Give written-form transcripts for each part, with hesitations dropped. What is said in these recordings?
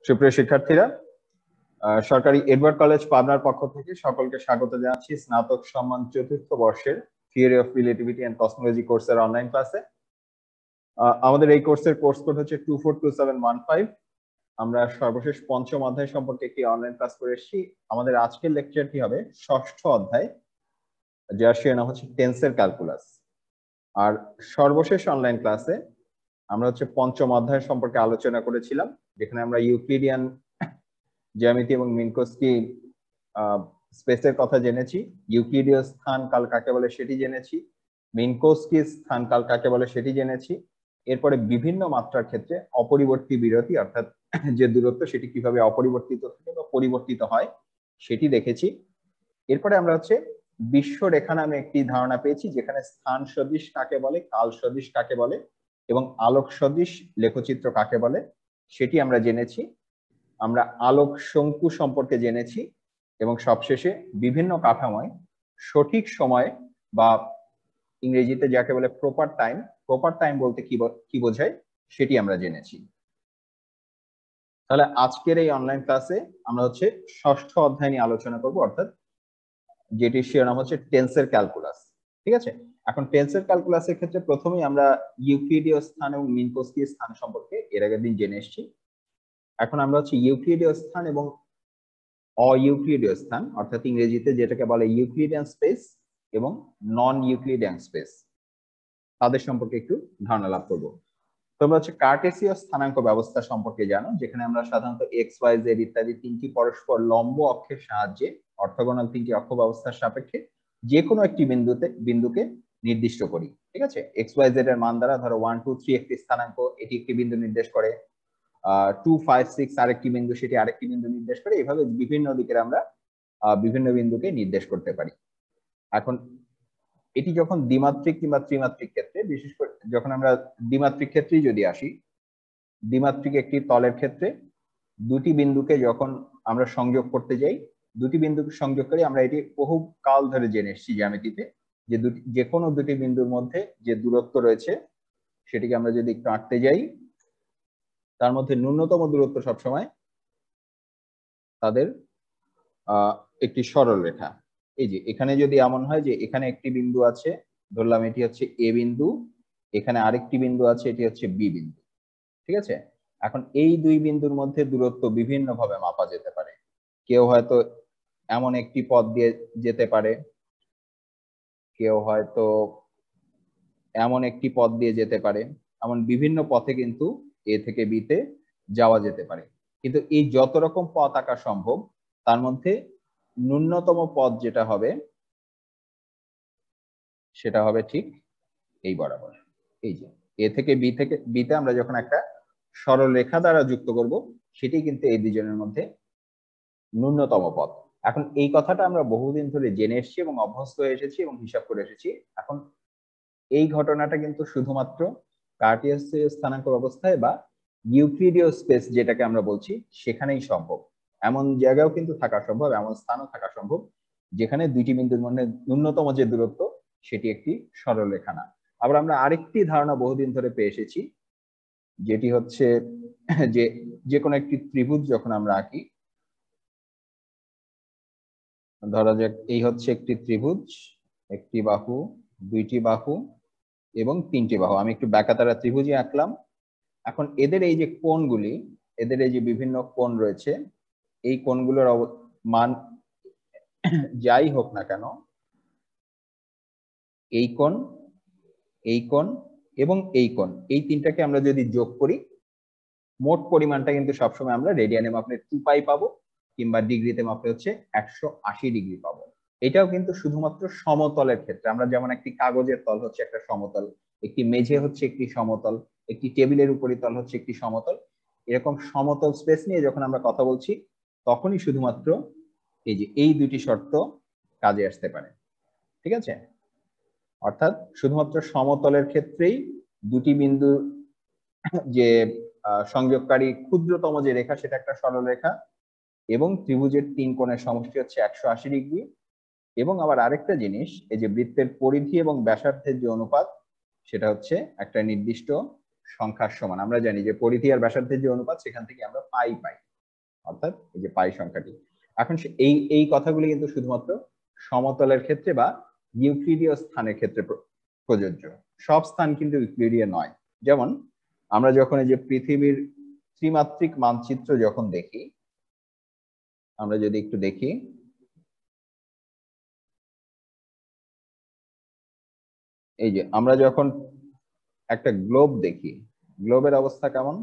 সুপ্রিয় শিক্ষার্থীরা, সরকারি এডওয়ার্ড কলেজ পাবনার পক্ষ থেকে সকলকে স্বাগত জানাচ্ছি স্নাতক সম্মান চতুর্থ বর্ষের theory of relativity and cosmology কোর্সের অনলাইন ক্লাসে। আমাদের এই কোর্সের কোর্স কোড হচ্ছে 242715। আমরা সর্বশেষ পঞ্চম অধ্যায় সম্পর্কে একটি অনলাইন ক্লাস করে এসেছি। আমাদের আজকের লেকচারটি হবে ষষ্ঠ অধ্যায়, যার শিরোনাম হচ্ছে টেন্সের ক্যালকুলাস। আর সর্বশেষ অনলাইন ক্লাসে আমরা হচ্ছে পঞ্চম অধ্যায় সম্পর্কে আলোচনা করেছিলাম, যেখানে আমরা ইউক্লিডিয়ান জ্যামিতি এবং মিনকোস্কি স্পেসের কথা জেনেছি, ইউক্লিডীয় স্থান কাল কাকে বলে সেটি জেনেছি, মিনকোস্কি স্থান কাল কাকে বলে সেটি জেনেছি। এরপরে বিভিন্ন মাত্রার ক্ষেত্রে অপরিবর্তী বিরতি অর্থাৎ যে দূরত্ব সেটি কিভাবে অপরিবর্তিত থাকে বা পরিবর্তিত হয় সেটি দেখেছি। এরপরে আমরা হচ্ছে বিশ্ব রেখা নামে একটি ধারণা পেয়েছি, যেখানে স্থান সদিশ কাকে বলে, কাল সদিশ কাকে বলে এবং আলোক সদিশ লেখচিত্র কাকে বলে সেটি আমরা জেনেছি। আমরা আলোক শঙ্কু সম্পর্কে জেনেছি এবং সবশেষে বিভিন্ন কাঠামোয় সঠিক সময় বা ইংরেজিতে যাকে বলে প্রপার টাইম বলতে কি বোঝায় সেটি আমরা জেনেছি। তাহলে আজকের এই অনলাইন ক্লাসে আমরা হচ্ছে ষষ্ঠ অধ্যায় নিয়ে আলোচনা করব, অর্থাৎ যেটির শিরোনাম হচ্ছে টেন্সের ক্যালকুলাস। ঠিক আছে, এখন টেন্সের ক্যালকুলাসের ক্ষেত্রে প্রথমেই আমরা ইউক্লিডীয় স্থান এবং মিনকোস্কি স্থান সম্পর্কে এর আগের দিন জেনে এসেছি। এখন আমরা হচ্ছে ইউক্লিডীয় স্থান এবং অইউক্লিডীয় স্থান অর্থাৎ ইংরেজিতে যেটাকে বলে ইউক্লিডিয়ান স্পেস এবং নন ইউক্লিডিয়ান স্পেস, তাদের সম্পর্কে একটু ধারণা লাভ করব। তোমরা হচ্ছে কার্টেসীয় স্থানাঙ্ক ব্যবস্থা সম্পর্কে জানো, যেখানে আমরা সাধারণত এক্স ওয়াই জেড ইত্যাদি তিনটি পরস্পর লম্ব অক্ষের সাহায্যে অর্থগোনাল তিনটি অক্ষ ব্যবস্থার সাপেক্ষে যে কোনো একটি বিন্দুকে নির্দিষ্ট করি। ঠিক আছে, এক্স ওয়াই জেড এর মান দ্বারা ধরো 1 2 3 একটি স্থানাঙ্ক, এটি একটি বিন্দু নির্দেশ করে, 2 5 6 আরেকটি বিন্দু, সেটি আরেকটি বিন্দু নির্দেশ করে। এইভাবে বিভিন্ন দিকে আমরা বিভিন্ন বিন্দুকে নির্দেশ করতে পারি। এখন এটি যখন দ্বিমাত্রিক কিংবা ত্রিমাত্রিক ক্ষেত্রে, বিশেষ করে যখন আমরা দ্বিমাত্রিক ক্ষেত্রেই যদি আসি, দ্বিমাত্রিক একটি তলের ক্ষেত্রে দুটি বিন্দুকে যখন আমরা সংযোগ করতে যাই, দুটি বিন্দুকে সংযোগ করে আমরা এটি বহু কাল ধরে জেনে এসেছি জ্যামিতিতে, যে কোনো দুটি বিন্দুর মধ্যে যে দূরত্ব রয়েছে সেটিকে আমরা যদি একটু আঁকতে যাই, তার মধ্যে ন্যূনতম দূরত্ব সবসময় তাদের একটি সরল রেখা। এই যে এখানে যদি এমন হয় যে এখানে একটি বিন্দু আছে, ধরলাম এটি হচ্ছে এ বিন্দু, এখানে আরেকটি বিন্দু আছে, এটি হচ্ছে বি বিন্দু। ঠিক আছে, এখন এই দুই বিন্দুর মধ্যে দূরত্ব বিভিন্ন ভাবে মাপা যেতে পারে। কেউ হয়তো এমন একটি পথ দিয়ে যেতে পারে, কেউ হয়তো এমন একটি পথ দিয়ে যেতে পারে, এমন বিভিন্ন পথে কিন্তু এ থেকে বিতে যাওয়া যেতে পারে। কিন্তু এই যত রকম পথ আঁকা সম্ভব তার মধ্যে ন্যূনতম পথ যেটা হবে সেটা হবে ঠিক এই বরাবর। এই যে এ থেকে বিতে আমরা যখন একটা সরল রেখা দ্বারা যুক্ত করব, সেটি কিন্তু এই দুজনের মধ্যে ন্যূনতম পথ। এখন এই কথাটা আমরা বহুদিন ধরে জেনে এসেছি এবং অভ্যস্ত হয়ে এসেছি এবং হিসাব করে এসেছি। এখন এই ঘটনাটা কিন্তু শুধুমাত্র কার্টেসীয় স্থানাঙ্ক ব্যবস্থায় বা ইউক্লিডীয় স্পেস যেটাকে আমরা বলছি সেখানেই সম্ভব। এমন জায়গাও কিন্তু থাকা সম্ভব, এমন স্থানও থাকা সম্ভব যেখানে দুইটি বিন্দুর মধ্যে ন্যূনতম যে দূরত্ব সেটি একটি সরল রেখা না। আবার আমরা আরেকটি ধারণা বহুদিন ধরে পেয়ে এসেছি, যেটি হচ্ছে যে কোনো একটি ত্রিভুজ যখন আমরা আঁকি, ধরা যাক এই হচ্ছে একটি ত্রিভুজ, একটি বাহু, দুইটি বাহু এবং তিনটি বাহু। আমি একটু ব্যাকাতারা ত্রিভুজই আঁকলাম। এখন এদের এই যে কোণগুলি, এদের এই যে বিভিন্ন কোণ রয়েছে, এই কোণগুলোর মান যাই হোক না কেন, এই কোণ, এই কোণ এবং এই কোণ, এই তিনটাকে আমরা যদি যোগ করি, মোট পরিমাণটা কিন্তু সবসময় আমরা রেডিয়ানে মাপলে 2π পাবো, কিংবা ডিগ্রিতে মাপলে হচ্ছে 180 ডিগ্রি পাবো। এটাও কিন্তু শুধুমাত্র সমতলের ক্ষেত্রে। আমরা যেমন একটি কাগজের তল হচ্ছে একটা সমতল, একটি মেঝে হচ্ছে একটি সমতল, একটি টেবিলের উপরিতল হচ্ছে একটি সমতল, এরকম সমতল স্পেস নিয়ে যখন আমরা কথা বলছি তখনই শুধুমাত্র এই যে এই দুটি শর্ত কাজে আসতে পারে। ঠিক আছে, অর্থাৎ শুধুমাত্র সমতলের ক্ষেত্রেই দুটি বিন্দু যে সংযোগকারী ক্ষুদ্রতম যে রেখা সেটা একটা সরল রেখা, এবং ত্রিভুজের তিন কোণের সমষ্টি হচ্ছে 180 ডিগ্রি। এবং আবার আরেকটা জিনিস, এই যে বৃত্তের পরিধি এবং ব্যাসার্ধের যে অনুপাত সেটা হচ্ছে একটা নির্দিষ্ট সংখ্যার সমান। আমরা জানি যে পরিধি আর ব্যাসার্ধের যে অনুপাত সেখান থেকে আমরা পাই। অর্থাৎ এই যে পাই সংখ্যাটি। এখন এই এই কথাগুলি কিন্তু শুধুমাত্র সমতলের ক্ষেত্রে বা ইউক্লিডীয় স্থানের ক্ষেত্রে প্রযোজ্য, সব স্থান কিন্তু ইউক্লিডীয় নয়। যেমন আমরা যখন এই যে পৃথিবীর ত্রিমাত্রিক মানচিত্র যখন দেখি, আমরা যদি একটু দেখি, এই যে আমরা যখন একটা গ্লোব দেখি, গ্লোবের অবস্থা কেমন?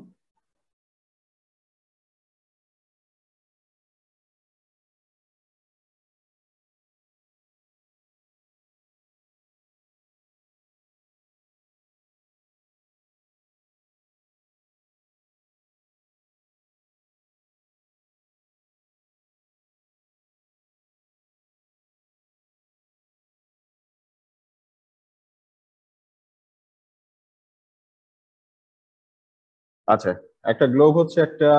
আচ্ছা, একটা গ্লোব হচ্ছে একটা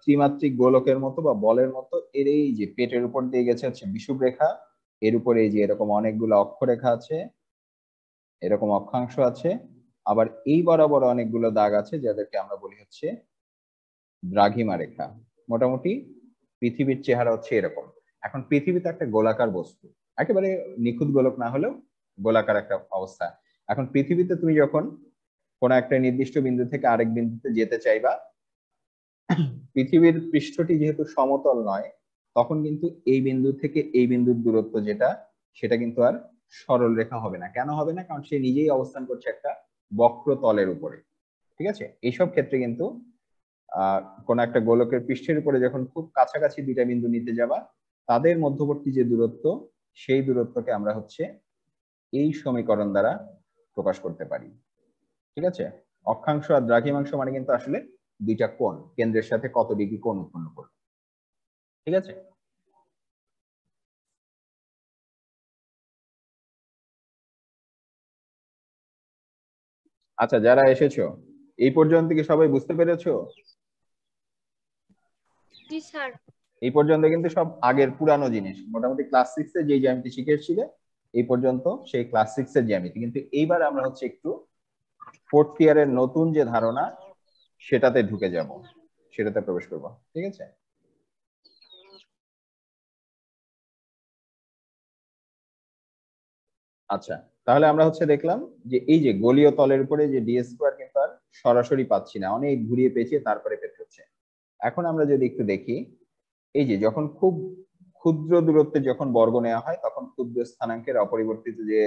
ত্রিমাত্রিক গোলকের মতো বা বলের মতো। এর এই যে পেটের উপর দিয়ে গেছে হচ্ছে বিষুব রেখা, এর উপরে এই যে এরকম অনেকগুলো অক্ষরেখা আছে, এরকম অক্ষাংশ আছে, আবার এই বরাবর অনেকগুলো দাগ আছে যাদেরকে আমরা বলি হচ্ছে দ্রাঘিমা রেখা। মোটামুটি পৃথিবীর চেহারা হচ্ছে এরকম। এখন পৃথিবীতে একটা গোলাকার বস্তু, একেবারে নিখুঁত গোলক না হলেও গোলাকার একটা অবস্থা। এখন পৃথিবীতে তুমি যখন কোন একটা নির্দিষ্ট বিন্দু থেকে আরেক বিন্দুতে যেতে চাইবা, পৃথিবীর পৃষ্ঠটি যেহেতু সমতল নয়, তখন কিন্তু এই বিন্দু থেকে এই বিন্দুর দূরত্ব যেটা, সেটা কিন্তু আর সরল রেখা হবে না। কেন হবে না? কারণ সে নিজেই অবস্থান করছে একটা বক্র তলের উপরে। ঠিক আছে, এইসব ক্ষেত্রে কিন্তু কোন একটা গোলকের পৃষ্ঠের উপরে যখন খুব কাছাকাছি দুইটা বিন্দু নিতে যাবা, তাদের মধ্যবর্তী যে দূরত্ব, সেই দূরত্বকে আমরা হচ্ছে এই সমীকরণ দ্বারা প্রকাশ করতে পারি। ঠিক আছে, অক্ষাংশ আর দ্রাঘিমাংশ মানে কিন্তু আসলে দুইটা কোণ, কেন্দ্রের সাথে কত ডিগ্রি কোণ উৎপন্ন করবে। ঠিক আছে, আচ্ছা যারা এসেছো এই পর্যন্ত কি সবাই বুঝতে পেরেছো? জি স্যার। এই পর্যন্ত কিন্তু সব আগের পুরানো জিনিস, মোটামুটি ক্লাস 6 এ যে জ্যামিতি শিখে এসেছিলে এই পর্যন্ত সেই ক্লাস 6 এর জ্যামিতি। কিন্তু এইবার আমরা হচ্ছে একটু 4th ইয়ারের নতুন যে ধারণা সেটাতে ঢুকে যাব, সেটাতে প্রবেশ করব। ঠিক আছে, আচ্ছা তাহলে আমরা হচ্ছে দেখলাম যে এই যে গোলীয় তলের উপরে যে ডি স্কোয়ার কিন্তু আর সরাসরি পাচ্ছি না, অনেক ঘুরিয়ে পেঁচিয়ে তারপরে পেতে হচ্ছে। এখন আমরা যদি একটু দেখি, এই যে যখন খুব ক্ষুদ্র দূরত্বে যখন বর্গ নেওয়া হয়, তখন ক্ষুদ্র স্থানাঙ্কের অপরিবর্তিত যে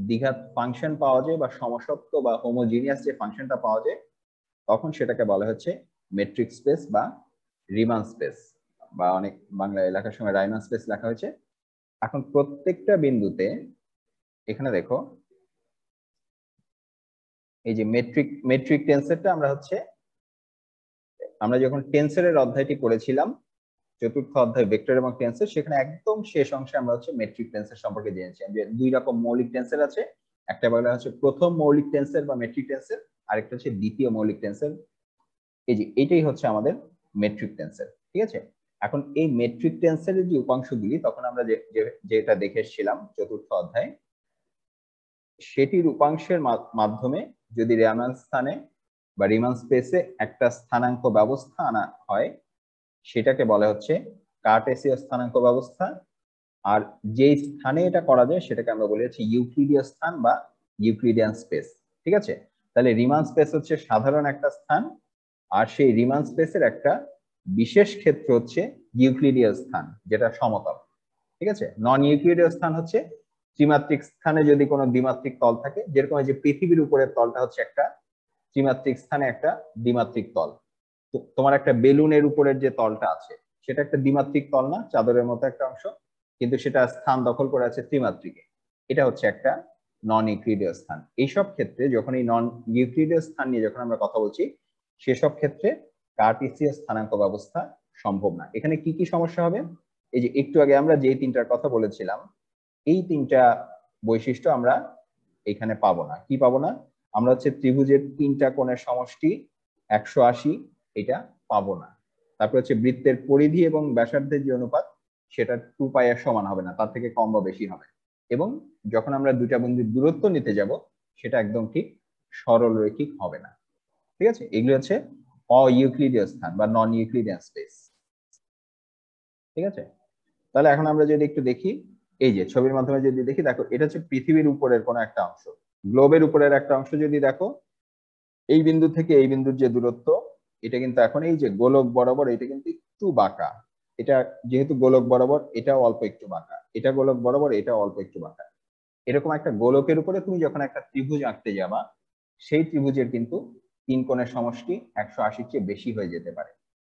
দ্বিঘাত ফাংশন পাওয়া যায় বা সমসত্ব বা হোমোজিনিয়াস যে ফাংশনটা পাওয়া যায়, তখন সেটাকে বলা হচ্ছে মেট্রিক স্পেস বা রিমান স্পেস, বা অনেক বাংলায় লেখার সময় রাইমান স্পেস লেখা হয়েছে। এখন প্রত্যেকটা বিন্দুতে এখানে দেখো, এই যে মেট্রিক মেট্রিক টেন্সরটা আমরা হচ্ছে, আমরা যখন টেন্সরের অধ্যায়টি করেছিলাম চতুর্থ অধ্যায় ভেক্টর এবং টেন্সর, সেখানে একদম শেষ অংশে আমরা হচ্ছে মেট্রিক টেন্সর সম্পর্কে জেনেছিলাম যে দুই রকম মৌলিক টেন্সর আছে। একটা বলা হচ্ছে প্রথম মৌলিক টেন্সর বা মেট্রিক টেন্সর, আরেকটা হচ্ছে দ্বিতীয় মৌলিক টেন্সর। এই যে এটাই হচ্ছে আমাদের মেট্রিক টেন্সর। ঠিক আছে, এখন এই মেট্রিক টেন্সরের যে উপাংশগুলি তখন আমরা যেটা দেখে এসেছিলাম চতুর্থ অধ্যায়, সেটির উপাংশের মাধ্যমে যদি রিমান স্থানে বা রিমান স্পেসে একটা স্থানাঙ্ক ব্যবস্থা আনা হয়, সেটাকে বলা হচ্ছে কার্টেসীয় স্থানাঙ্ক ব্যবস্থা। আর যে স্থানে এটা করা যায় সেটাকে আমরা বলি হচ্ছে ইউক্লিডীয় স্থান বা ইউক্লিডিয়ান স্পেস। ঠিক আছে, তাহলে রিমান স্পেস হচ্ছে সাধারণ একটা স্থান, আর সেই রিমান স্পেসের একটা বিশেষ ক্ষেত্র হচ্ছে ইউক্লিডীয় স্থান যেটা সমতল। ঠিক আছে, নন ইউক্লিডীয় স্থান হচ্ছে ত্রিমাত্রিক স্থানে যদি কোনো দ্বিমাত্রিক তল থাকে, যেরকম যে পৃথিবীর উপরের তলটা হচ্ছে একটা ত্রিমাত্রিক স্থানে একটা দ্বিমাত্রিক তল। তোমার একটা বেলুনের উপরের যে তলটা আছে সেটা একটা দ্বিমাত্রিক তল না, চাদরের মতো একটা অংশ, কিন্তু সেটা স্থান দখল করে আছে ত্রিমাত্রিকে। এটা হচ্ছে একটা নন ইউক্লিডীয় স্থান। এইসব ক্ষেত্রে যখন এই নন ইউক্লিডীয় স্থান নিয়ে যখন আমরা কথা বলছি, সেসব ক্ষেত্রে কার্টেসীয় স্থানাঙ্ক ব্যবস্থা সম্ভব না। এখানে কি কি সমস্যা হবে? এই যে একটু আগে আমরা যে তিনটার কথা বলেছিলাম, এই তিনটা বৈশিষ্ট্য আমরা এখানে পাবো না। কি পাবো না? আমরা হচ্ছে ত্রিভুজের তিনটা কোণের সমষ্টি 180, এটা পাবো না। তারপর হচ্ছে বৃত্তের পরিধি এবং ব্যাসার্ধের যে অনুপাত, সেটা 2 পাই এর সমান হবে না, তার থেকে কম বা বেশি হবে। এবং যখন আমরা দুইটা বিন্দুর দূরত্ব নিতে যাব, সেটা একদম ঠিক সরল রৈখিক হবে না। ঠিক আছে, এগুলো হচ্ছে অইউক্লিডীয় স্থান বা নন ইউক্লিডিয়ান স্পেস। ঠিক আছে, তাহলে এখন আমরা যদি একটু দেখি, এই যে ছবির মাধ্যমে যদি দেখি, দেখো এটা হচ্ছে পৃথিবীর উপরের কোন একটা অংশ, গ্লোবের উপরের একটা অংশ। যদি দেখো এই বিন্দু থেকে এই বিন্দুর যে দূরত্ব, এটা কিন্তু এখন এই যে গোলক বরাবর এটা কিন্তু একটু বাঁকা। এটা যেহেতু গোলক বরাবর, এটাও অল্প একটু বাঁকা, এটা গোলক বরাবর, এটাও অল্প একটু বাঁকা। এরকম একটা গোলকের উপরে তুমি যখন একটা ত্রিভুজ আঁকতে যাবা, সেই ত্রিভুজের কিন্তু তিন কোণের সমষ্টি 180-র চেয়ে বেশি হয়ে যেতে পারে।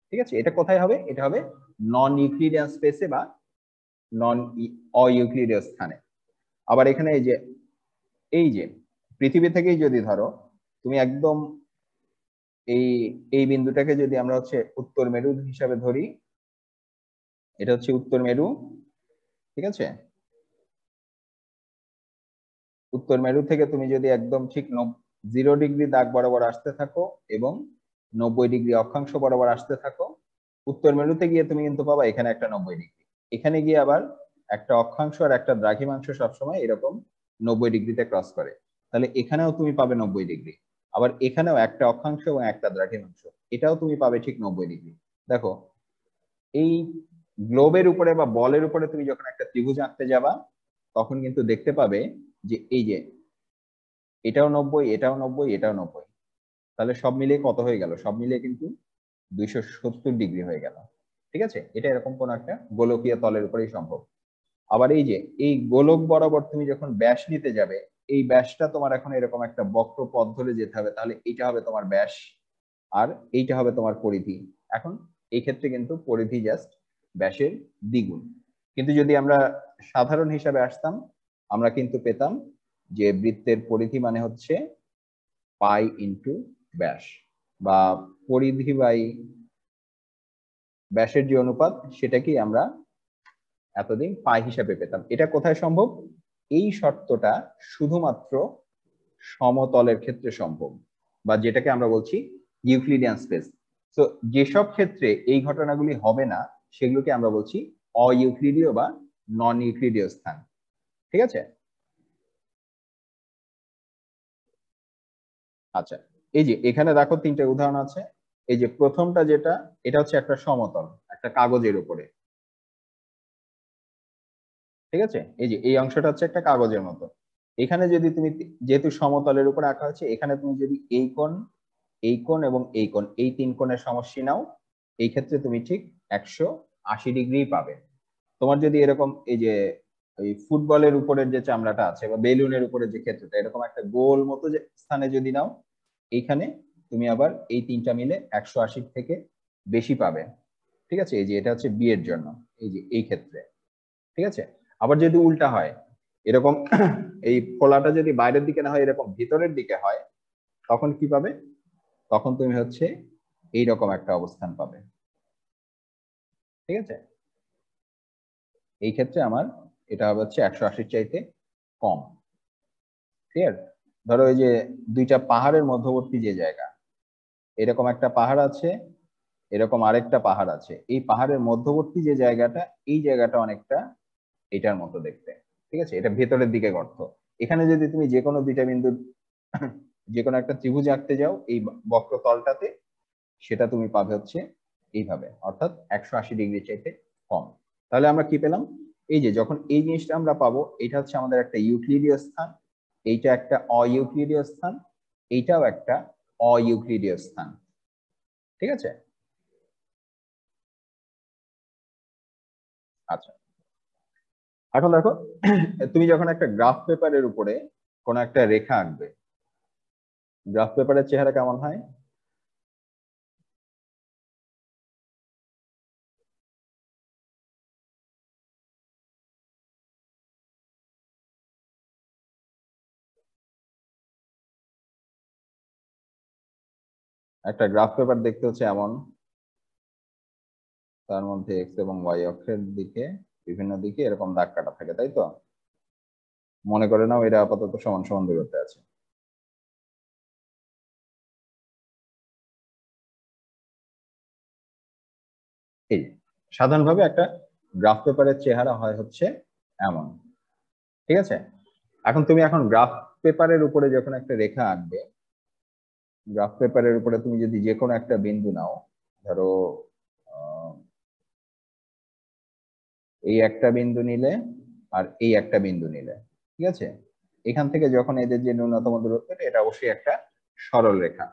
ঠিক আছে, এটা কোথায় হবে? এটা হবে নন ইউক্লিডিয়ান স্পেসে বা নন অইউক্লিডীয় স্থানে। আবার এখানে এই যে পৃথিবী থেকেই যদি ধরো তুমি একদম এই এই বিন্দুটাকে যদি আমরা হচ্ছে উত্তর মেরু হিসাবে ধরি, এটা হচ্ছে উত্তর মেরু। ঠিক আছে, উত্তর মেরু থেকে তুমি যদি একদম ঠিক 0 ডিগ্রি দাগ বরাবর আসতে থাকো এবং 90 ডিগ্রি অক্ষাংশ বরাবর আসতে থাকো, উত্তর মেরুতে গিয়ে তুমি কিন্তু পাবা এখানে একটা 90 ডিগ্রি, এখানে গিয়ে আবার একটা অক্ষাংশ আর একটা দ্রাঘিমাংশ সবসময় এরকম 90 ডিগ্রিতে ক্রস করে। তাহলে এখানেও তুমি পাবে 90 ডিগ্রি, আবার এখানেও একটা অক্ষাংশ এবং একটা দ্রাঘিমাংশ, এটাও তুমি পাবে ঠিক 90 ডিগ্রি। দেখো এই গ্লোবের উপরে বা বলের উপরে তুমি যখন একটা ত্রিভুজ আঁকতে যাবা, তখন কিন্তু দেখতে পাবে যে এই যে এটাও 90, এটাও 90, এটাও 90, তাহলে সব মিলিয়ে কত হয়ে গেল? সব মিলিয়ে কিন্তু 270 ডিগ্রি হয়ে গেল। ঠিক আছে, এটা এরকম কোন একটা গোলকীয় তলের উপরেই সম্ভব। আবার এই যে এই গোলক বরাবর তুমি যখন ব্যাস নিতে যাবে, এই ব্যাসটা তোমার এখন এরকম একটা বক্র পথ ধরে যেতে হবে, তাহলে এইটা হবে তোমার ব্যাস আর এইটা হবে তোমার পরিধি। এখন এই ক্ষেত্রে কিন্তু পরিধি জাস্ট ব্যাসের দ্বিগুণ। কিন্তু যদি আমরা সাধারণ হিসাবে আসতাম, আমরা কিন্তু পেতাম যে বৃত্তের পরিধি মানে হচ্ছে পাই ইন্টু ব্যাস, বা পরিধি বাই ব্যাসের যে অনুপাত, সেটাকেই আমরা এতদিন পাই হিসাবে পেতাম। এটা কোথায় সম্ভব? এই শর্তটা শুধুমাত্র সমতলের ক্ষেত্রে সম্ভব, বা যেটাকে আমরা বলছি ইউক্লিডিয়ান স্পেস। তো যেসব ক্ষেত্রে এই ঘটনাগুলি হবে না, সেগুলোকে আমরা বলছি অইউক্লিডীয় বা নন ইউক্লিডীয় স্থান। ঠিক আছে, আচ্ছা, এই যে এখানে দেখো তিনটে উদাহরণ আছে। এই যে প্রথমটা যেটা, এটা হচ্ছে একটা সমতল, একটা কাগজের উপরে। ঠিক আছে, এই যে এই অংশটা হচ্ছে একটা কাগজের মতো। এখানে যদি তুমি, যেহেতু সমতলের উপর আঁকা হচ্ছে, এখানে তুমি যদি এই কোণ, এই কোণ এবং এই কোণ, এই তিন কোণের সমষ্টি নাও, এই ক্ষেত্রে তুমি ঠিক 180 ডিগ্রি পাবে। তোমার যদি এরকম এই যে ওই ফুটবলের উপরের যে চামড়াটা আছে বা বেলুনের উপরে যে ক্ষেত্রটা, এরকম একটা গোল মতো যে স্থানে যদি নাও, এইখানে তুমি আবার এই তিনটা মিলে 180 থেকে বেশি পাবে। ঠিক আছে, এই যে এটা হচ্ছে বি এর জন্য, এই যে এই ক্ষেত্রে। ঠিক আছে, আবার যদি উল্টা হয়, এরকম এই ফোলাটা যদি বাইরের দিকে না হয়, এরকম ভিতরের দিকে হয়, তখন কি পাবে? তখন তুমি হচ্ছে এইরকম একটা অবস্থান পাবে। ঠিক আছে, এই ক্ষেত্রে আমার এটা হবে হচ্ছে 180 চাইতে কম। ক্লিয়ার? ধরো এই যে দুইটা পাহাড়ের মধ্যবর্তী যে জায়গা, এরকম একটা পাহাড় আছে, এরকম আরেকটা পাহাড় আছে, এই পাহাড়ের মধ্যবর্তী যে জায়গাটা, এই জায়গাটা অনেকটা এটার মতো দেখতে। ঠিক আছে, এটা ভেতরের দিকে গর্ত। এখানে যদি তুমি যে কোনো দুইটা বিন্দু যে কোনো একটা ত্রিভুজ আঁকতে যাও এই বক্রতলটাতে, সেটা তুমি পাবে হচ্ছে এইভাবে, অর্থাৎ 180 ডিগ্রি চাইতে কম। তাহলে আমরা কি পেলাম? এই যে যখন এই জিনিসটা আমরা পাবো, এটা হচ্ছে আমাদের একটা ইউক্লিডীয় স্থান, এইটা একটা অইউক্লিডীয় স্থান, এইটাও একটা অইউক্লিডীয় স্থান। ঠিক আছে, আচ্ছা, এখন দেখো তুমি যখন একটা গ্রাফ পেপারের উপরে কোন একটা রেখা আঁকবে, গ্রাফ পেপারের চেহারা কেমন হয়? একটা গ্রাফ পেপার দেখতে হচ্ছে এমন, তার মধ্যে এক্স এবং ওয়াই অক্ষের দিকে বিভিন্ন দিকে এরকম দাগ কাটা থাকে, তাই তো? মনে করে নাও এটা আপাতত সমান সমান দূরত্বে আছে। এই সাধারণভাবে একটা গ্রাফ পেপারের চেহারা হয় হচ্ছে এমন। ঠিক আছে, এখন তুমি গ্রাফ পেপারের উপরে যখন একটা রেখা আঁকবে, গ্রাফ পেপারের উপরে তুমি যদি যে কোনো একটা বিন্দু নাও, ধরো এই একটা বিন্দু নিলে আর এই একটা বিন্দু নিলে, ঠিক আছে, এখান থেকে যখন এদের যে ন্যূনতম দূরত্ব, এটা অবশ্যই একটা সরল রেখা,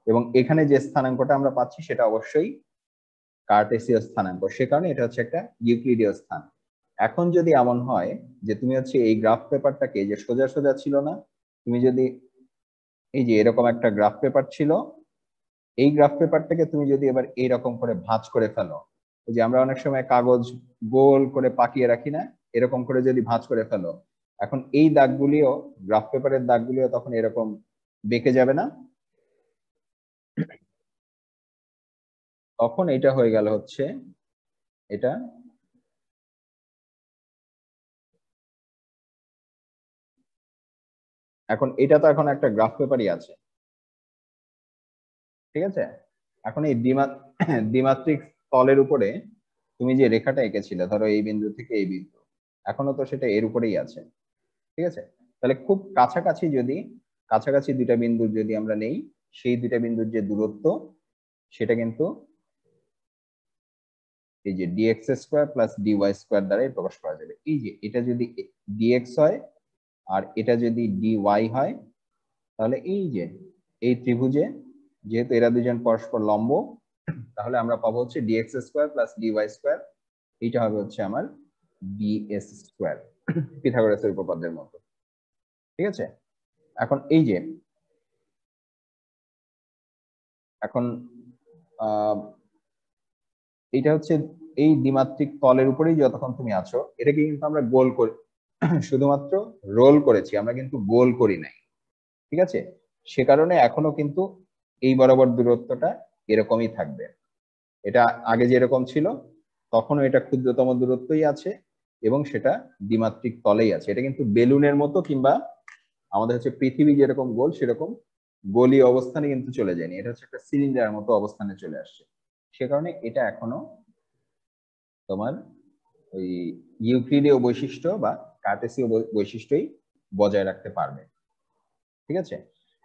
এবং এখানে যে স্থানাঙ্কটা আমরা পাচ্ছি সেটা অবশ্যই কার্টেসীয় স্থানাঙ্ক, সে কারণে এটা হচ্ছে একটা ইউক্লিডীয় স্থান। এখন যদি এমন হয় যে তুমি হচ্ছে এই গ্রাফ পেপারটাকে, যে সোজা সোজা ছিল না, তুমি যদি এই যে এরকম একটা গ্রাফ পেপার ছিল, এই গ্রাফ পেপারটাকে তুমি যদি এবার এইরকম করে ভাঁজ করে ফেলো, যে আমরা অনেক সময় কাগজ গোল করে পাকিয়ে রাখি না, এরকম করে যদি ভাঁজ করে ফেলো, এখন এই দাগগুলিও, গ্রাফ পেপারের দাগগুলিও তখন এরকম বেঁকে যাবে না, তখন এটা হয়ে গেল হচ্ছে এটা এখন এটা তো এখন একটা গ্রাফ পেপারই আছে, ঠিক আছে। এখন এই দ্বিমাত্রিক তলের উপরে তুমি যে রেখাটা এঁকেছিলে, ধরো এই বিন্দু থেকে এই বিন্দু, এখনো তো সেটা এর উপরেই আছে, ঠিক আছে। তাহলে খুব কাছাকাছি যদি, কাছাকাছি দুইটা বিন্দু যদি আমরা নেই, সেই দুইটা বিন্দুর যে দূরত্ব সেটা কিন্তু এই যে dx square plus dy square দ্বারাই প্রকাশ করা যাবে। এই যে এটা যদি ডিএক্স হয় আর এটা যদি ডিওয়াই হয়, তাহলে এই যে এই ত্রিভুজে, যেহেতু এরা দুজন পরস্পর লম্ব, তাহলে আমরা পাবো হচ্ছে dx square plus dy square, এইটা হবে হচ্ছে আমার ডিএস স্কোয়ার, পিথাগোরাসের উপপাদ্যের মতো, ঠিক আছে। এখন এই যে এখন এটা হচ্ছে এই দ্বিমাত্রিক তলের উপরেই যতক্ষণ তুমি আছো, এটাকে কিন্তু আমরা গোল করে শুধুমাত্র রোল করেছি, আমরা কিন্তু গোল করি নাই, ঠিক আছে। সে কারণে এখনো কিন্তু এই বরাবর দূরত্বটা এরকমই থাকবে, এটা আগে যেরকম ছিল তখনও এটা ক্ষুদ্রতম দূরত্বই আছে, এবং সেটা দ্বিমাত্রিক তলেই আছে। এটা কিন্তু বেলুনের মতো কিংবা আমাদের হচ্ছে পৃথিবী যেরকম গোল সেরকম গোলীয় অবস্থানে কিন্তু চলে যায়নি, এটা হচ্ছে একটা সিলিন্ডারের মতো অবস্থানে চলে আসছে। সে কারণে এটা এখনো তোমার ওই ইউক্লিডীয় বৈশিষ্ট্য বা কার্টেসীয় বৈশিষ্ট্যই বজায় রাখতে পারবে, ঠিক আছে।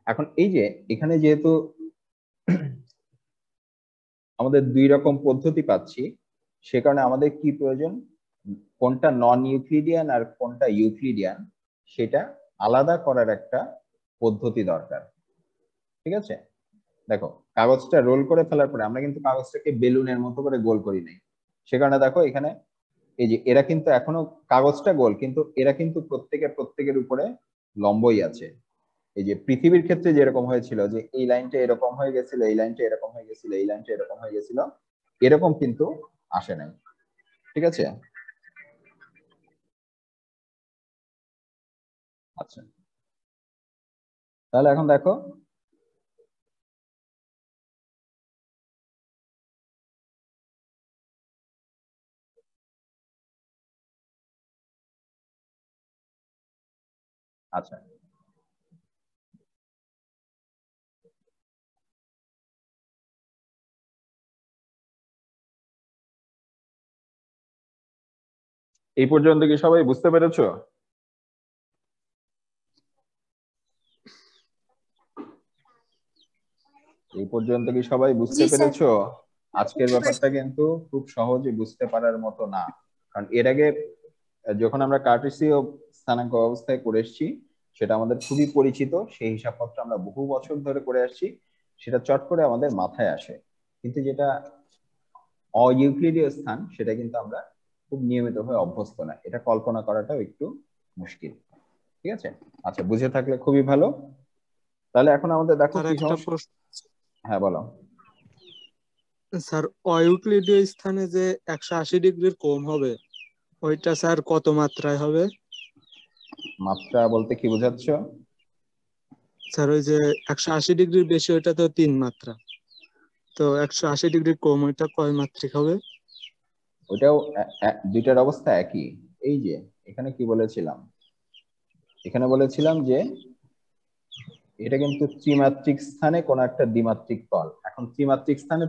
এখন এই যে এখানে যেহেতু আমাদের দুই রকম পদ্ধতি পাচ্ছি, সে কারণে আমাদের কি প্রয়োজন, কোনটা নন ইউক্লিডিয়ান আর কোনটা ইউক্লিডিয়ান সেটা আলাদা করার একটা পদ্ধতি দরকার, ঠিক আছে। দেখো, কাগজটা রোল করে ফেলার পরে আমরা কিন্তু কাগজটাকে বেলুনের মতো করে গোল করি নাই, সে কারণে দেখো এখানে এই যে এরা কিন্তু এখনো কাগজটা গোল, কিন্তু এরা কিন্তু প্রত্যেকের উপরে লম্বই আছে। এই যে পৃথিবীর ক্ষেত্রে যেরকম হয়েছিল যে এই লাইনটা এরকম হয়ে গেছিল, এই লাইনটা এরকম হয়ে গেছিল, এই লাইনটা এরকম হয়ে গেছিল, এরকম কিন্তু আসে নাই, ঠিক আছে। আচ্ছা, তাহলে এখন দেখো, আচ্ছা এই পর্যন্ত কি সবাই বুঝতে পেরেছো? এই পর্যন্ত কি সবাই বুঝতে জি স্যার। পেরেছো? আজকের বুঝতে পারছি। ব্যাপারটা কিন্তু খুব সহজে বুঝতে পারার মতো না, কারণ এর আগে যখন আমরা কার্টেসীয় স্থানাঙ্ক অবস্থায় করে এসেছি, সেটা আমাদের খুবই পরিচিত, সেই হিসাবপত্র আমরা বহু বছর ধরে করে আসছি, সেটা চট করে আমাদের মাথায় আসে। কিন্তু যেটা অইউক্লিডীয় স্থান, সেটা কিন্তু আমরা খুব নিয়মিতভাবে অভ্যস্ত না, এটা কল্পনা করাটাও একটু মুশকিল, ঠিক আছে। আচ্ছা, বুঝে থাকলে খুবই ভালো। তাহলে এখন আমাদের দেখো স্যার কি একটা সমস্যা। প্রশ্ন। হ্যাঁ বলো। স্যার, অইউক্লিডীয় স্থানে যে 180 ডিগ্রির কোণ হবে, ওইটা স্যার কত মাত্রায় হবে? মাত্রা বলতে কি বোঝাচ্ছ? স্যার ওই যে 180 ডিগ্রির বেশি, ওইটা তো 3 মাত্রা। তো 180 ডিগ্রি কম, ওইটা কয় মাত্রিক হবে? ওটাও দুইটার অবস্থা একই। এই যে এখানে কি বলেছিলাম, এখানে বলেছিলাম যে এটা কিন্তু ত্রিমাত্রিক স্থানে কোন একটা দ্বিমাত্রিক তল। এখন ত্রিমাত্রিক স্থানে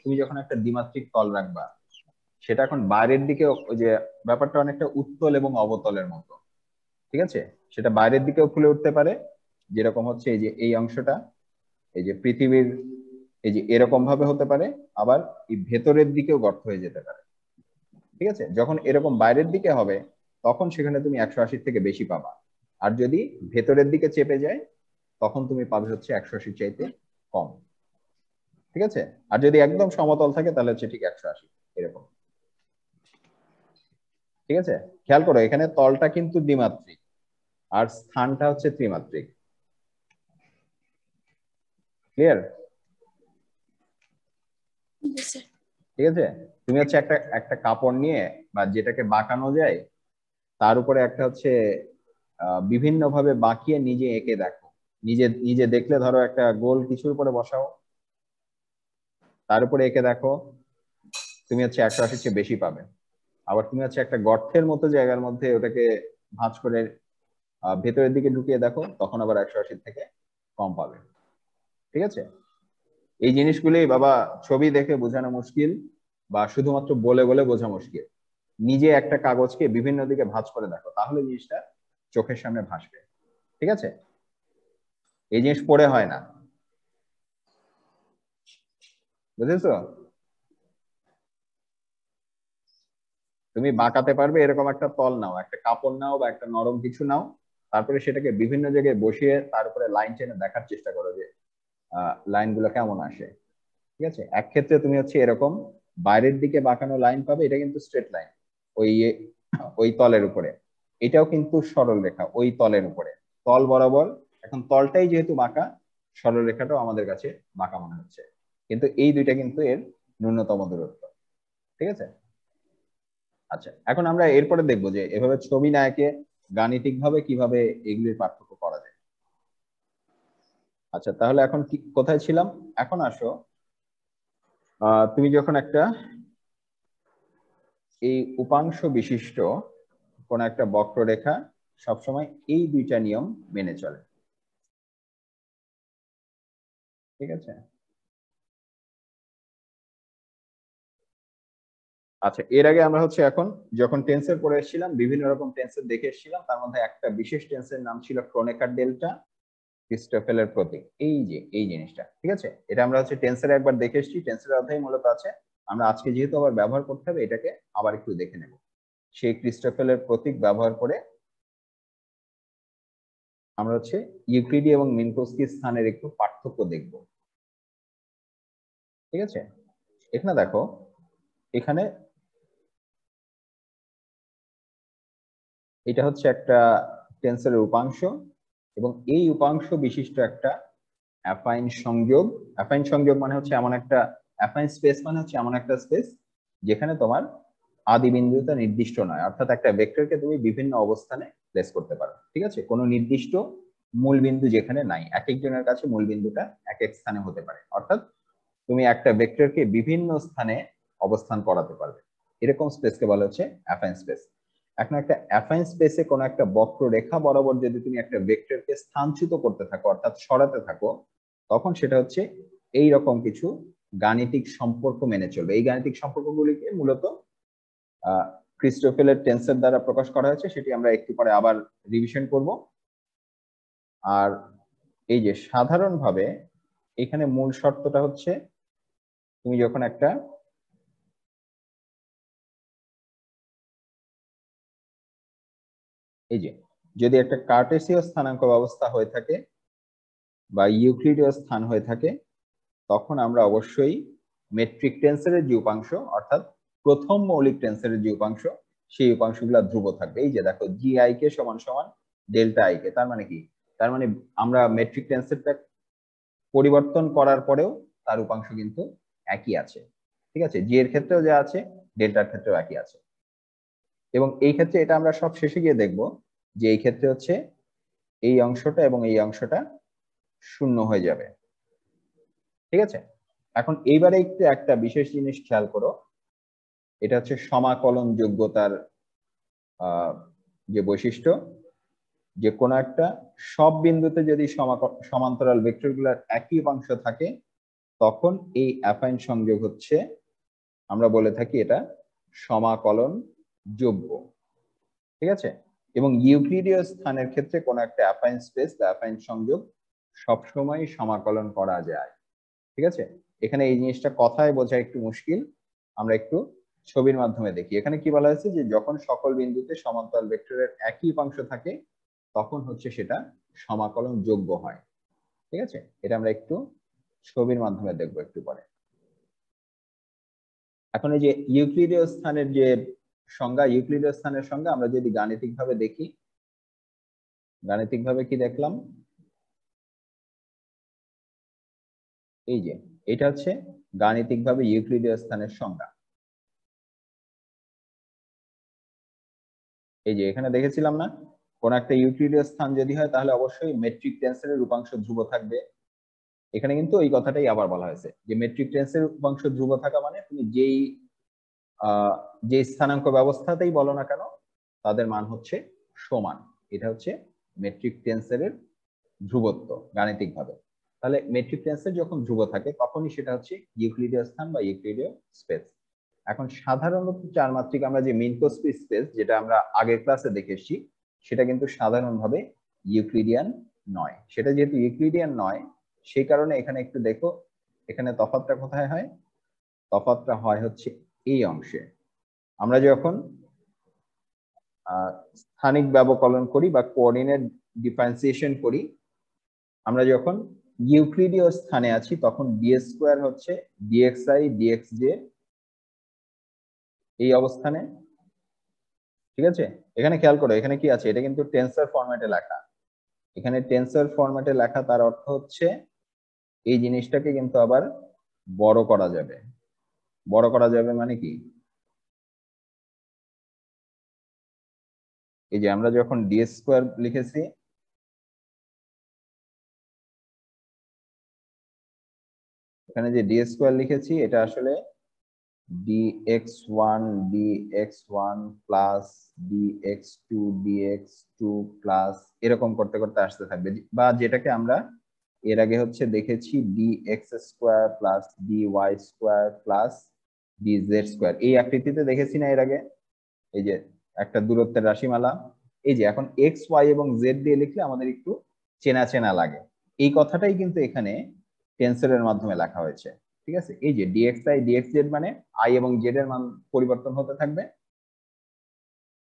তুমি যখন একটা দ্বিমাত্রিক তল রাখবা, সেটা এখন বাইরের দিকে, ওই যে ব্যাপারটা অনেকটা উত্তল এবং অবতলের মতো, ঠিক আছে। সেটা বাইরের দিকেও ফুলে উঠতে পারে, যেরকম হচ্ছে এই যে এই অংশটা, এই যে পৃথিবীর এই যে এরকম ভাবে হতে পারে, আবার এই ভেতরের দিকেও গর্ত হয়ে যেতে পারে। ঠিক আছে, যখন এরকম বাইরের দিকে হবে তখন সেখানে তুমি 180 থেকে বেশি পাবা, আর যদি ভেতরের দিকে চেপে যায় তখন তুমি পাবে হচ্ছে 180 চাইতে কম। ঠিক আছে, আর যদি একদম সমতল থাকে তাহলে হচ্ছে ঠিক 180 এরকম। ঠিক আছে, খেয়াল করো এখানে তলটা কিন্তু দ্বিমাত্রিক আর স্থানটা হচ্ছে ত্রিমাত্রিক। ক্লিয়ার? ঠিক আছে, তুমি হচ্ছে একটা একটা কাপড় নিয়ে বা যেটাকে বাঁকানো যায় তার উপরে একটা হচ্ছে বিভিন্ন ভাবে বাঁকিয়ে নিজে এঁকে দেখো। নিজে নিজে দেখলে ধরো একটা গোল কিছুর উপরে বসাও, তার উপরে এঁকে দেখো, তুমি হচ্ছে 180 চেয়ে বেশি পাবে। আবার তুমি হচ্ছে একটা গর্তের মতো জায়গার মধ্যে ওটাকে ভাঁজ করে ভেতরের দিকে ঢুকিয়ে দেখো, তখন আবার 180 থেকে কম পাবে। ঠিক আছে, এই জিনিসগুলি বাবা ছবি দেখে বোঝানো মুশকিল বা শুধুমাত্র বলে বলে বোঝা মুশকিল। নিজে একটা কাগজকে বিভিন্ন দিকে ভাঁজ করে দেখো, তাহলে জিনিসটা চোখের সামনে ভাসবে। ঠিক আছে, এই জিনিস পড়ে হয় না, বুঝেছো? তুমি বাঁকাতে পারবে এরকম একটা তল নাও, একটা কাপড় নাও বা একটা নরম কিছু নাও, তারপরে সেটাকে বিভিন্ন জায়গায় বসিয়ে তার উপরে লাইন টেনে দেখার চেষ্টা করো যে লাইন গুলো কেমন আসে। ঠিক আছে, এক ক্ষেত্রে তুমি হচ্ছে এরকম বাইরের দিকে বাঁকানো লাইন পাবে, এটা কিন্তু স্ট্রেট লাইন ওই ওই তলের উপরে। এটাও কিন্তু সরল রেখা ওই তলের উপরে, তল বরাবর। এখন তলটাই যেহেতু বাঁকা, সরল রেখাটাও আমাদের কাছে বাঁকা মনে হচ্ছে, কিন্তু এই দুইটা কিন্তু এর ন্যূনতম দূরত্ব। ঠিক আছে, আচ্ছা এখন আমরা এরপরে দেখবো যে এভাবে ছবি না এঁকে গাণিতিক ভাবে কিভাবে এগুলির পার্থক্য করা যায়। আচ্ছা তাহলে এখন কি কোথায় ছিলাম, এখন আসো তুমি যখন একটা এই উপাংশ বিশিষ্ট কোন একটা বক্ররেখা সবসময় এই দুইটা নিয়ম মেনে চলে। ঠিক আছে, আচ্ছা এর আগে আমরা হচ্ছে এখন যখন টেন্সর পড়ে এসেছিলাম বিভিন্ন রকম টেন্সর দেখে এসেছিলাম, তার মধ্যে একটা বিশেষ টেন্সের নাম ছিল ক্রোনেকার ডেল্টা, ক্রিস্টোফেলের প্রতীক। এই যে এই জিনিসটা, ঠিক আছে, এটা আমরা হচ্ছে টেন্সরে একবার দেখে এসেছি, টেন্সের অধ্যায় মূলত আছে। আমরা আজকে যেহেতু আবার ব্যবহার করতে হবে, এটাকে আবার একটু দেখে নেব। সেই ক্রিস্টোফেলের প্রতীক ব্যবহার করে আমরা হচ্ছে ইউক্লিডি এবং মিনকোস্কি স্থানের একটু পার্থক্য দেখব। ঠিক আছে, এখানে দেখো, এখানে এটা হচ্ছে একটা টেন্সরের উপাংশ এবং এই উপাংশ বিশিষ্ট একটা অ্যাফাইন সংযোগ। অ্যাফাইন সংযোগ মানে হচ্ছে এমন একটা, অ্যাফাইন স্পেস মানে হচ্ছে এমন একটা স্পেস যেখানে তোমার আদি বিন্দুটা নির্দিষ্ট নয়, অর্থাৎ একটা ভেক্টরকে তুমি বিভিন্ন অবস্থানে প্লেস করতে পারো। ঠিক আছে, কোনো নির্দিষ্ট মূল বিন্দু যেখানে নাই, এক একজনের কাছে মূল বিন্দুটা এক এক স্থানে হতে পারে, অর্থাৎ তুমি একটা ভেক্টরকে বিভিন্ন স্থানে অবস্থান করাতে পারবে, এরকম স্পেসকে বলা হচ্ছে অ্যাফাইন স্পেস। এখন একটা অ্যাফাইন স্পেসে কোনো একটা বক্ররেখা বরাবর যদি তুমি একটা ভেক্টরকে স্থানচ্যুত করতে থাকো অর্থাৎ সরাতে থাকো, তখন সেটা হচ্ছে এই রকম কিছু গাণিতিক সম্পর্ক মেনে চলবে। এই গাণিতিক সম্পর্কগুলিকে মূলত ক্রিস্টোফেলের টেন্সর দ্বারা প্রকাশ করা হয়েছে, সেটি আমরা একটু পরে আবার রিভিশন করব। আর এই যে সাধারণভাবে এখানে মূল শর্তটা হচ্ছে তুমি যখন একটা এই যে যদি একটা কার্টেসীয় স্থানাঙ্ক ব্যবস্থা হয়ে থাকে বা ইউক্লিডীয় স্থান হয়ে থাকে, তখন আমরা অবশ্যই মেট্রিক টেন্সরের যে উপাংশ অর্থাৎ প্রথম মৌলিক টেন্সরের যে উপাংশ, সেই উপাংশগুলো ধ্রুব থাকবে। এই যে দেখো জি আই কে সমান সমান ডেল্টা আই কে, তার মানে কি, তার মানে আমরা মেট্রিক টেন্সরটা পরিবর্তন করার পরেও তার উপাংশ কিন্তু একই আছে। ঠিক আছে, জি এর ক্ষেত্রেও যা আছে ডেল্টার ক্ষেত্রেও একই আছে। এবং এই ক্ষেত্রে এটা আমরা সব শেষে গিয়ে দেখব যে এই ক্ষেত্রে হচ্ছে এই অংশটা এবং এই অংশটা শূন্য হয়ে যাবে। ঠিক আছে, এখন এইবারে একটু একটা বিশেষ জিনিস খেয়াল করো, এটা হচ্ছে সমাকলন যোগ্যতার যে বৈশিষ্ট্য, যে কোনো একটা সব বিন্দুতে যদি সমান্তরাল ভেক্টরগুলোর একই উপাংশ থাকে, তখন এই অ্যাফাইন সংযোগ হচ্ছে, আমরা বলে থাকি এটা সমাকলন যোগ্য। ঠিক আছে, এবং ইউক্লিডীয় স্থানের ক্ষেত্রে কোনো একটা অ্যাফাইন স্পেস বা অ্যাফাইন সংযোগ সবসময় সমাকলন করা যায়। ঠিক আছে, এখানে এই জিনিসটা কথায় বোঝা একটু মুশকিল, আমরা একটু ছবির মাধ্যমে দেখি। এখানে কি বলা হয়েছে যে যখন সকল বিন্দুতে সমান্তরাল ভেক্টরের একই উপাংশ থাকে তখন হচ্ছে সেটা সমাকলন যোগ্য হয়। ঠিক আছে, এটা আমরা একটু ছবির মাধ্যমে দেখবো একটু পরে। এখন এই যে ইউক্লিডীয় স্থানের যে সংজ্ঞা, ইউক্লিডীয় স্থানের সংজ্ঞা আমরা যদি গাণিতিকভাবে দেখি, গাণিতিকভাবে কি দেখলাম, এই যে এটা হচ্ছে গাণিতিকভাবে ইউক্লিডীয় স্থানের সংজ্ঞা। এই যে এখানে দেখেছিলাম না, কোন একটা ইউক্লিডীয় স্থান যদি হয় তাহলে অবশ্যই মেট্রিক টেন্সরের উপাংশ ধ্রুব থাকবে। এখানে কিন্তু এই কথাটাই আবার বলা হয়েছে যে মেট্রিক টেন্সের উপাংশ ধ্রুব থাকা মানে তুমি যে স্থানাঙ্ক ব্যবস্থাতেই বলো না কেন তাদের মান হচ্ছে সমান। এটা হচ্ছে মেট্রিক টেন্সের ধ্রুবত্ব গাণিতিক ভাবে। তাহলে মেট্রিক টেন্সের যখন ধ্রুব থাকে তখনই সেটা হচ্ছে ইউক্লিডীয় স্থান বা ইউক্লিডীয় স্পেস। এখন সাধারণত চার মাত্রিক আমরা যে মিনকোস্কি স্পেস যেটা আমরা আগের ক্লাসে দেখে এসেছি সেটা কিন্তু সাধারণভাবে ইউক্লিডিয়ান নয়। সেটা যেহেতু ইউক্লিডিয়ান নয় সেই কারণে এখানে একটু দেখো, এখানে তফাৎটা কোথায় হয়, তফাৎটা হয় হচ্ছে এই অংশে। আমরা যখন স্থানিক ব্যবকলন করি বা কোঅর্ডিনেট ডিফারেন্সিয়েশন করি, আমরা যখন ইউক্লিডীয় স্থানে আছি তখন ডি স্কোয়ার হচ্ছে ডিএক্সআই ডিএক্সজে এই অবস্থানে। ঠিক আছে, এখানে খেয়াল করো এখানে কি আছে, এটা কিন্তু টেন্সর ফরম্যাটে লেখা। এখানে টেন্সর ফরম্যাটে লেখা তার অর্থ হচ্ছে এই জিনিসটাকে কিন্তু আবার বড় করা যাবে। বড় করা যাবে মানে কি, এই যে আমরা যখন ডি স্কোয়ার লিখেছি, এখানে যে ডি স্কোয়ার লিখেছি এটা আসলে dx1 dx1 plus dx2 dx2 plus এরকম করতে করতে আসতে থাকবে, বা যেটাকে আমরা এর আগে হচ্ছে দেখেছি dx square plus dy square plus dz square, এই আকৃতিতে দেখেছি না এর আগে, এই যে একটা দূরত্বের রাশিমালা। এই যে এখন এক্স ওয়াই এবং জেড দিয়ে লিখলে আমাদের একটু চেনা চেনা লাগে, এই কথাটাই কিন্তু এখানে টেন্সরের মাধ্যমে লেখা হয়েছে। ঠিক আছে, এই যে ডিএক্সআই ডিএক্সজেড মানে আই এবং জেড এর মান পরিবর্তন হতে থাকবে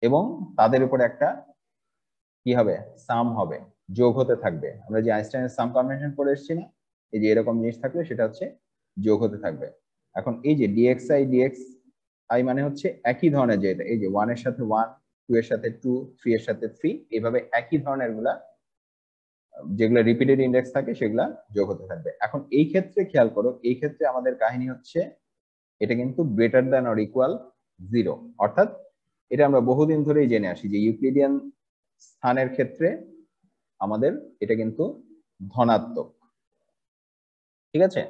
এবং তাদের উপরে একটা কি হবে, সাম হবে, যোগ হতে থাকবে। আমরা যে আইনস্টাইনের সাম কনভেনশন পড়ে এসেছি না, এই যে এরকম জিনিস থাকলে সেটা হচ্ছে যোগ হতে থাকবে। এখন এই যে ডিএক্সআই ডিএক্স আই মানে হচ্ছে একই ধরনের, যে এই যে 1 এর সাথে 1, 2 এর সাথে 2, 3 এর সাথে 3, এইভাবে একই ধরনের গুলা যেগুলো রিপিটেড ইন্ডেক্স থাকে সেগুলা যোগ হতে থাকবে। এখন এই ক্ষেত্রে খেয়াল করো, এই ক্ষেত্রে আমাদের কাহিনী হচ্ছে এটা কিন্তু গ্রেটার দ্যান অর ইকুয়াল 0, অর্থাৎ এটা আমরা বহুদিন ধরেই জেনে আসি যে ইউক্লিডিয়ান স্থানের ক্ষেত্রে আমাদের এটা কিন্তু ধনাত্মক। ঠিক আছে,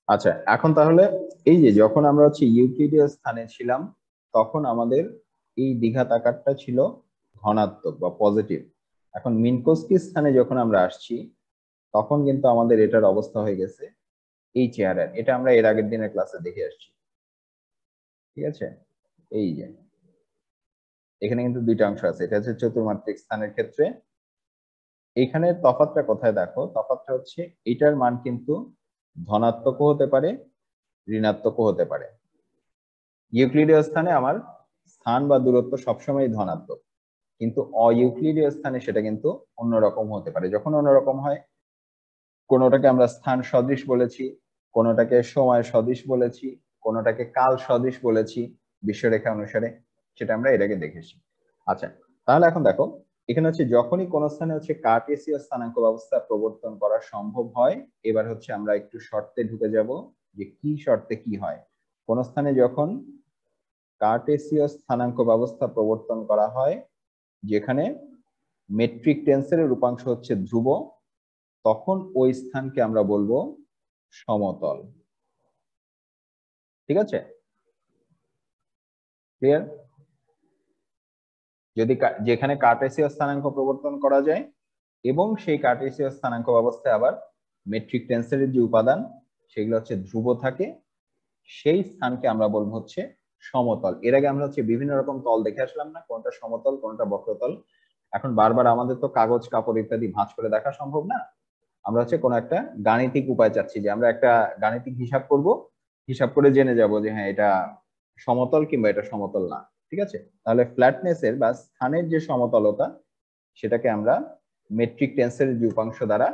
আচ্ছা এখন তাহলে এই যে যখন আমরা হচ্ছে ইউক্লিডীয় স্থানে ছিলাম তখন আমাদের এই দ্বিঘাত আকারটা ছিল ধনাত্মক বা পজিটিভ। এখন মিনকোস্কি স্থানে যখন আমরা আসছি তখন কিন্তু আমাদের এটার অবস্থা হয়ে গেছে এই চেহারার, এটা আমরা এর আগের দিনের ক্লাসে দেখে আসছি। ঠিক আছে, এই যে এখানে কিন্তু দুইটা অংশ আছে, এটা হচ্ছে চতুর্মাত্রিক স্থানের ক্ষেত্রে। এখানে তফাৎটা কোথায় দেখো, তফাৎটা হচ্ছে এটার মান কিন্তু ধনাত্মকও হতে পারে ঋণাত্মকও হতে পারে। ইউক্লিডীয় স্থানে আমার স্থান বা দূরত্ব সবসময় ধনাত্মক, কিন্তু অইউক্লিডীয় স্থানে সেটা কিন্তু অন্যরকম হতে পারে। যখন অন্যরকম হয়, কোনোটাকে আমরা স্থান সদৃশ বলেছি, কোনোটাকে সময় সদৃশ বলেছি, কোনোটাকে কাল সদৃশ বলেছি বিশ্বরেখা অনুসারে, সেটা আমরা এর আগে দেখেছি। আচ্ছা তাহলে এখন দেখো এখানে হচ্ছে যখনই কোন স্থানে হচ্ছে কার্টেসীয় স্থানাঙ্ক ব্যবস্থা প্রবর্তন করা সম্ভব হয়, এবার হচ্ছে আমরা একটু শর্তে ঢুকে যাব যে কি শর্তে কি হয়। কোন স্থানে যখন কার্টেসীয় স্থানাঙ্ক ব্যবস্থা প্রবর্তন করা হয় যেখানে মেট্রিক টেন্সের রূপাংশ হচ্ছে ধ্রুব, তখন ওই স্থানকে আমরা বলবো সমতল। ঠিক আছে, ক্লিয়ার? যদি যেখানে কার্টেসীয় স্থানাঙ্ক প্রবর্তন করা যায় এবং সেই কার্টেসীয় স্থানাঙ্ক ব্যবস্থায় আবার মেট্রিক টেন্সের যে উপাদান সেগুলো হচ্ছে ধ্রুব থাকে, সেই স্থানকে আমরা বলবো হচ্ছে সমতল। এর আগে আমরা হচ্ছে বিভিন্ন রকম তল দেখে আসলাম না, কোনটা সমতল কোনটা বক্রতল। এখন বারবার আমাদের তো কাগজ কাপড় ইত্যাদি ভাঁজ করে দেখা সম্ভব না, আমরা হচ্ছে কোনো একটা গাণিতিক উপায় চাচ্ছি, যে আমরা একটা গাণিতিক হিসাব করব, হিসাব করে জেনে যাব যে হ্যাঁ এটা সমতল কিংবা এটা সমতল না। ঠিক আছে, তাহলে ফ্ল্যাটনেসের বা স্থানের যে সমতলতা সেটাকে আমরা মেট্রিক টেন্সের যে উপাংশ দ্বারা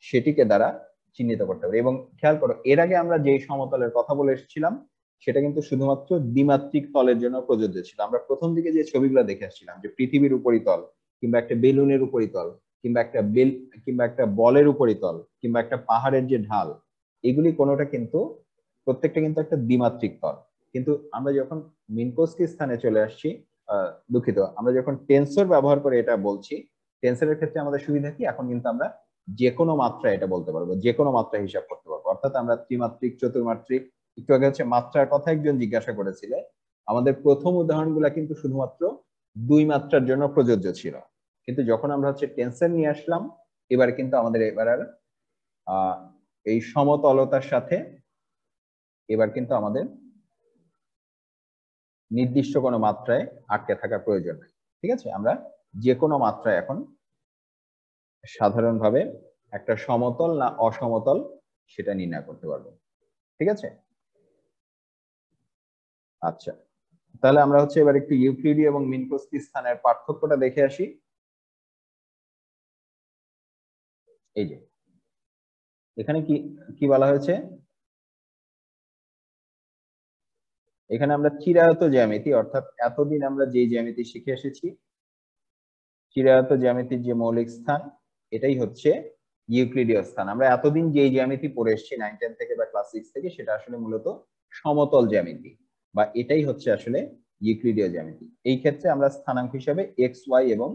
সেটিকে দ্বারা চিহ্নিত করতে পারি। এবং খেয়াল করো, এর আগে আমরা যেই সমতলের কথা বলে এসেছিলাম সেটা কিন্তু শুধুমাত্র দ্বিমাত্রিক তলের জন্য প্রযোজ্য ছিল। আমরা প্রথম দিকে যে ছবিগুলো দেখে আসছিলাম, যে পৃথিবীর উপরিতল কিংবা একটা বেলুনের উপরিতল কিংবা একটা বলের উপরিতল কিংবা একটা পাহাড়ের যে ঢাল, এগুলি কোনোটা কিন্তু প্রত্যেকটা কিন্তু একটা দ্বিমাত্রিক তল। কিন্তু আমরা যখন মিনকোস্কি স্থানে চলে আসছি, দুঃখিত, আমরা যখন টেন্সর ব্যবহার করে এটা বলছি, টেন্সরের ক্ষেত্রে আমাদের সুবিধা কি, এখন কিন্তু আমরা যে কোনো মাত্রা এটা বলতে পারবো, যে কোনো মাত্রা হিসাব করতে পারবো। অর্থাৎ আমরা ত্রিমাত্রিক চতুর্মাত্রিক, একটু আগে হচ্ছে মাত্রার কথা একজন জিজ্ঞাসা করেছিলে, আমাদের প্রথম উদাহরণগুলো কিন্তু শুধুমাত্র 2 মাত্রার জন্য প্রযোজ্য ছিল। কিন্তু যখন আমরা হচ্ছে টেন্সর নিয়ে আসলাম, এবার কিন্তু আমাদের এবার আর এই সমতলতার সাথে এবার কিন্তু আমাদের নির্দিষ্ট কোনো মাত্রায় আটকে থাকার প্রয়োজন নেই। ঠিক আছে, আমরা যে কোনো মাত্রায় এখন সাধারণভাবে একটা সমতল না অসমতল সেটা নির্ণয় করতে পারবো। ঠিক আছে, আচ্ছা, তাহলে আমরা হচ্ছে এবার একটু ইউক্লিডীয় এবং মিনকোস্কি স্থানের পার্থক্যটা দেখে আসি। এই যে এখানে কি কি বলা হয়েছে, এখানে আমরা চিরায়ত জ্যামিতি, অর্থাৎ এতদিন আমরা যে জ্যামিতি শিখে এসেছি, চিরায়ত জ্যামিতির যে মৌলিক স্থান এটাই হচ্ছে ইউক্লিডীয় স্থান। আমরা এতদিন যে জ্যামিতি পড়ে এসেছি 9, 10 থেকে বা ক্লাস 6 থেকে, সেটা আসলে মূলত সমতল জ্যামিতি, বা এটাই হচ্ছে আসলে ইউক্লিডীয় জ্যামিতি। এই ক্ষেত্রে আমরা স্থানাঙ্ক হিসাবে এক্স ওয়াই এবং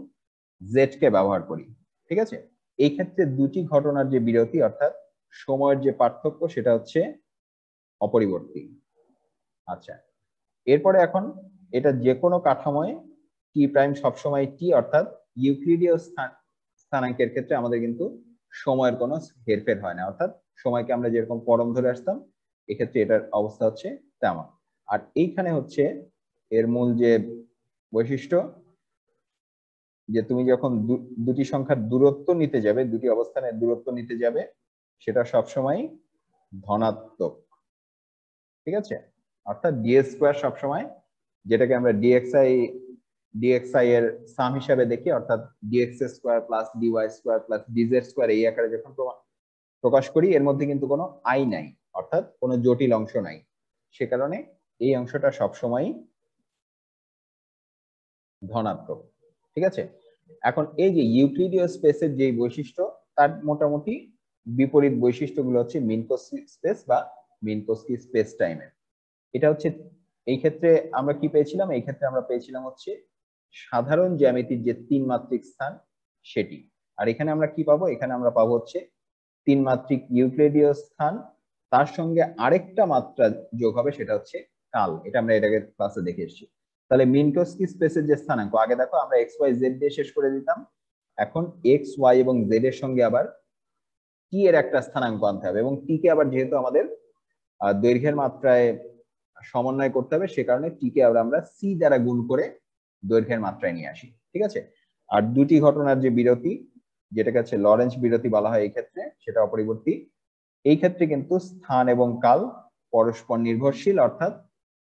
জেড কে ব্যবহার করি। ঠিক আছে, এই ক্ষেত্রে দুটি ঘটনার যে বিরতি অর্থাৎ সময়ের যে পার্থক্য সেটা হচ্ছে অপরিবর্তী। আচ্ছা, এরপরে এখন এটা যে কোনো কাঠামোয় টি প্রাইম সবসময় টি, অর্থাৎ ইউক্লিডীয় স্থানাঙ্কের ক্ষেত্রে আমাদের কিন্তু সময়ের কোনো হেরফের হয় না, অর্থাৎ সময়কে আমরা যেরকম পরম ধরে আসতাম, এক্ষেত্রে এটার অবস্থা হচ্ছে তেমন। আর এইখানে হচ্ছে এর মূল যে বৈশিষ্ট্য, যে তুমি যখন দুটি সংখ্যার দূরত্ব নিতে যাবে, দুটি অবস্থানের দূরত্ব নিতে যাবে, সেটা সবসময় ধনাত্মক। ঠিক আছে, অর্থাৎ ডিএস স্কোয়ার সবসময়, যেটাকে আমরা ডিএক্সআই এর সাম হিসাবে দেখি, অর্থাৎ dx square plus dy square plus dz square, এই আকারে যখন প্রকাশ করি, এর মধ্যে কিন্তু কোনো আই নাই, অর্থাৎ কোনো জটিল অংশ নাই। সে কারণে এই অংশটা সবসময় ধনাত্মক। ঠিক আছে, এখন এই যে ইউক্লিডীয় স্পেসের যে বৈশিষ্ট্য, তার মোটামুটি বিপরীত বৈশিষ্ট্যগুলো হচ্ছে মিনকোস্কি স্পেস বা মিনকোস্কি স্পেস টাইমের। এটা হচ্ছে এই ক্ষেত্রে আমরা কি পেয়েছিলাম, এই ক্ষেত্রে আমরা পেয়েছিলাম হচ্ছে সাধারণ জ্যামিতির যে 3 মাত্রিক স্থান সেটি। আর এখানে আমরা কি পাবো, এখানে আমরা পাবো হচ্ছে 3 মাত্রিক ইউক্লিডীয় স্থান, তার সঙ্গে আরেকটা মাত্রা যোগ হবে, সেটা হচ্ছে কাল। এটা আমরা এর আগের ক্লাসে দেখে এসেছি। তাহলে মিনকোস্কি স্পেসের যে স্থানাঙ্ক, আগে দেখো আমরা এক্স ওয়াই জেড দিয়ে শেষ করে দিতাম, এখন এক্স ওয়াই এবং জেড এর সঙ্গে আবার টি এর একটা স্থানাঙ্ক আনতে হবে, এবং টি কে আবার যেহেতু আমাদের দৈর্ঘ্যের মাত্রায় সমন্বয় করতে হবে, সে কারণে টি কে আমরা সি দ্বারা গুণ করে দৈর্ঘ্যের মাত্রায় নিয়ে আসি। ঠিক আছে, আর দুটি ঘটনার যে বিরতি, যেটাকে হচ্ছে লরেঞ্জ বিরতি বলা হয় এই ক্ষেত্রে, সেটা অপরিবর্তী। এই ক্ষেত্রে কিন্তু স্থান এবং কাল পরস্পর নির্ভরশীল, অর্থাৎ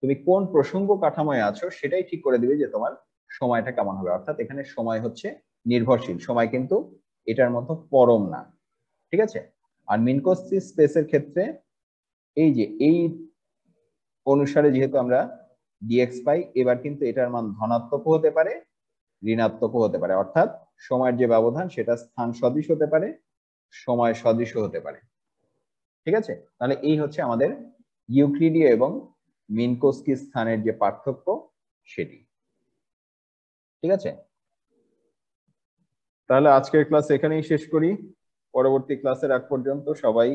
তুমি কোন প্রসঙ্গ কাঠামোয় আছো সেটাই ঠিক করে দিবে যে তোমার সময়টা কেমন হবে। অর্থাৎ এখানে সময় হচ্ছে নির্ভরশীল, সময় কিন্তু এটার মতো পরম না। ঠিক আছে, আর মিনকোস্কি স্পেসের ক্ষেত্রে এই যে এই অনুসারে যেহেতু আমরা ডিএক্স পাই, এবার কিন্তু এটার মান ধনাত্মকও হতে পারে ঋণাত্মকও হতে পারে, অর্থাৎ সময়ের যে ব্যবধান সেটা স্থান সদৃশ হতে পারে, সময় সদৃশ হতে পারে। ঠিক আছে, তাহলে এই হচ্ছে আমাদের ইউক্লিডীয় এবং মিনকোস্কি স্থানের যে পার্থক্য সেটি। ঠিক আছে, তাহলে আজকের ক্লাস এখানেই শেষ করি। পরবর্তী ক্লাসের আগ পর্যন্ত সবাই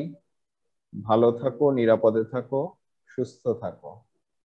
ভালো থাকো, নিরাপদে থাকো, সুস্থ থাকো।